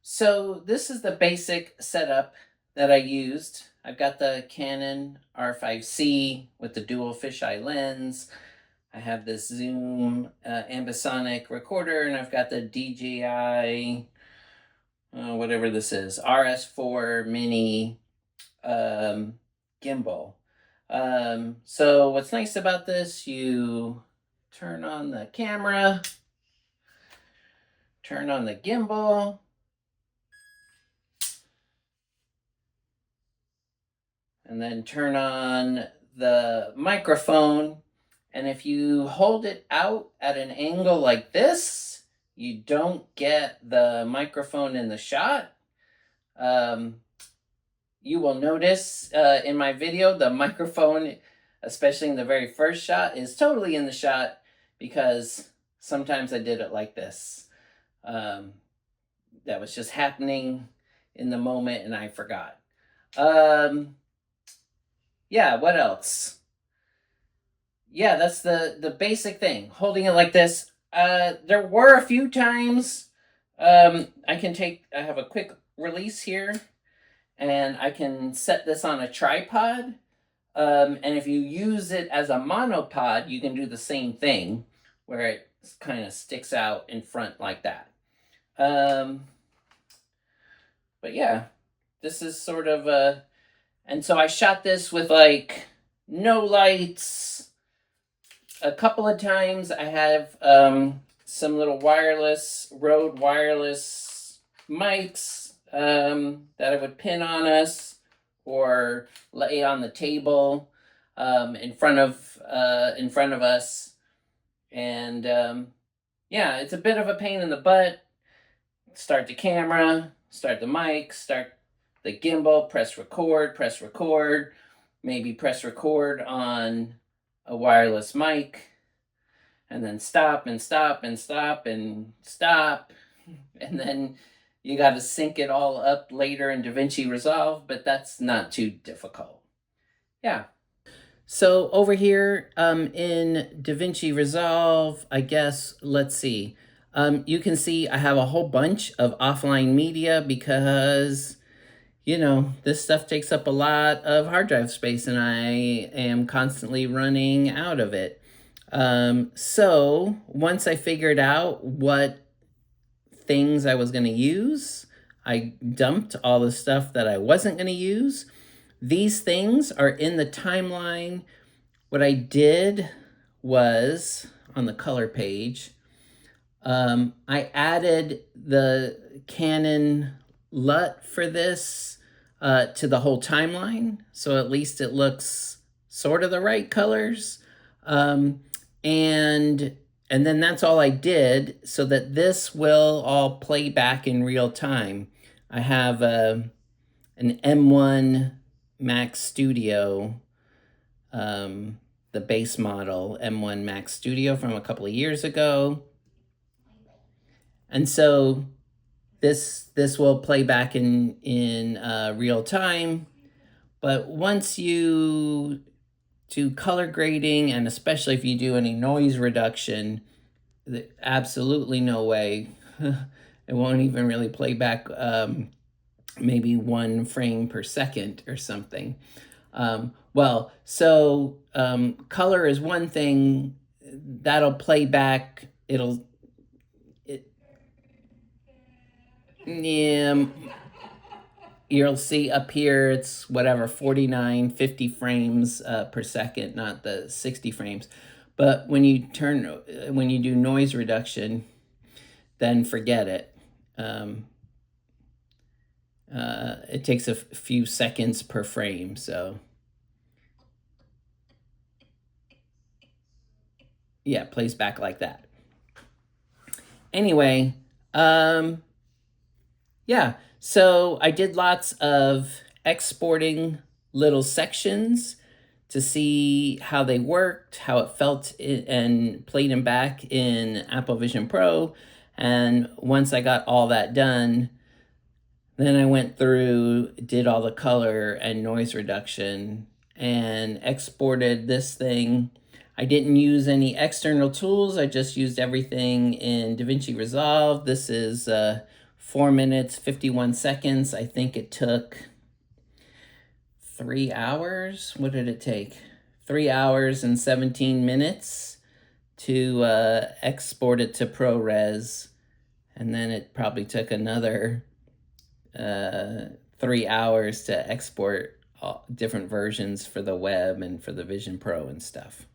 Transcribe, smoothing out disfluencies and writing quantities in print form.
So this is the basic setup that I used. I've got the Canon R5C with the dual fisheye lens. I have this Zoom ambisonic recorder, and I've got the DJI, whatever this is, RS4 Mini gimbal. So what's nice about this, you turn on the camera, turn on the gimbal, and then turn on the microphone. And if you hold it out at an angle like this, you don't get the microphone in the shot. You will notice in my video, the microphone, especially in the very first shot, is totally in the shot because sometimes I did it like this. That was just happening in the moment and I forgot. Yeah, what else? Yeah, that's the basic thing. Holding it like this. There were a few times I have a quick release here, and I can set this on a tripod. And if you use it as a monopod, you can do the same thing, where it kind of sticks out in front like that. But yeah, this is sort of a... And so I shot this with like no lights. A couple of times I have some little Rode wireless mics that I would pin on us or lay on the table in front of us. And yeah, it's a bit of a pain in the butt. Start the camera, start the mic, start the gimbal, press record, maybe press record on a wireless mic, and then stop and stop and stop and stop. And then you got to sync it all up later in DaVinci Resolve, but that's not too difficult. Yeah. So over here in DaVinci Resolve, I guess, let's see. You can see I have a whole bunch of offline media because, you know, this stuff takes up a lot of hard drive space and I am constantly running out of it. So once I figured out what things I was going to use, I dumped all the stuff that I wasn't going to use. These things are in the timeline. What I did was, on the color page, I added the Canon LUT for this to the whole timeline, so at least it looks sort of the right colors. And then that's all I did, so that this will all play back in real time. I have an M1 Max Studio, the base model M1 Max Studio from a couple of years ago. And so this will play back in real time. But once you do color grading, and especially if you do any noise reduction, absolutely no way. It won't even really play back maybe 1 frame per second or something. Well, so color is one thing that'll play back. Yeah, you'll see up here it's whatever 49, 50 frames per second, not the 60 frames. But when you do noise reduction, then forget it. It takes a few seconds per frame, so yeah, it plays back like that. Anyway, yeah, so I did lots of exporting little sections to see how they worked, how it felt, and played them back in Apple Vision Pro. And once I got all that done, then I went through, did all the color and noise reduction, and exported this thing. I didn't use any external tools. I just used everything in DaVinci Resolve. This is 4 minutes, 51 seconds. I think it took 3 hours. What did it take? 3 hours and 17 minutes to export it to ProRes. And then it probably took another 3 hours to export all different versions for the web and for the Vision Pro and stuff.